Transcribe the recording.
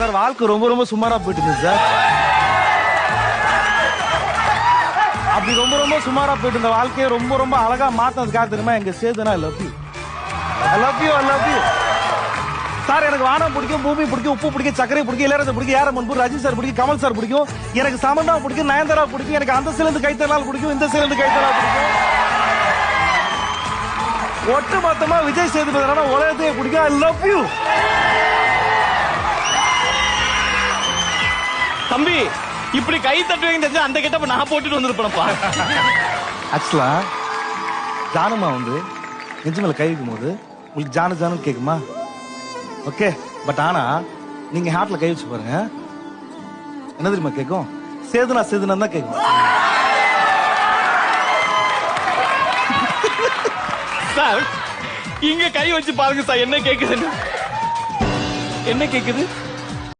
Sir வாழ்க்கை ரொம்ப ரொம்ப சுமாரா போயிட்டு இருந்தது சார். அப்படி ரொம்ப ரொம்ப சுமாரா போயிட்டு இருந்த வாழ்க்கையை ரொம்ப ரொம்ப அழகா மாத்தினதுக்காக தெரியுமா எங்க சேதுனா I love you I love you I love you sir. எனக்கு வானம் பிடிக்கும், பூமி பிடிக்கும், உப்பு பிடிக்கும், சக்கரை பிடிக்கும், இளையராஜா பிடிக்கும், ஏஆர் ரஹ்மான் பிடிக்கும், ரஜினி சார் பிடிக்கும், கமல் சார் பிடிக்கும், எனக்கு சமந்தா பிடிக்கும், நயன்தாரா பிடிக்கும், எனக்கு அந்த சிலந்து கைத்தலால் பிடிக்கும், இந்த சிலந்து கைத்தலால் பிடிக்கும். ஒட்டு மொத்தமா விஜய் சேதுபதி உலகத்தையே பிடிக்கும். ஐ லவ் யூ தம்பி. இப்படி கை தட்டுவீங்க தெரிஞ்சா அந்த கெட்டப்ப நான் போட்டுட்டு வந்துருப்பேன்ப்பா. ஆக்சுவலா ஜானுமா வந்து நெஞ்சு மேல கை வைக்கும் போது உங்களுக்கு ஜானு ஜானு கேக்குமா? ஓகே, பட் ஆனா நீங்க ஹார்ட்ல கை வச்சு பாருங்க, என்ன தெரியுமா கேக்கும்? சேதுனா சேதுனா தான் கேக்கும். சார் இங்க கை வச்சு பாருங்க சார், என்ன கேக்குதுன்னு. என்ன கேக்குது?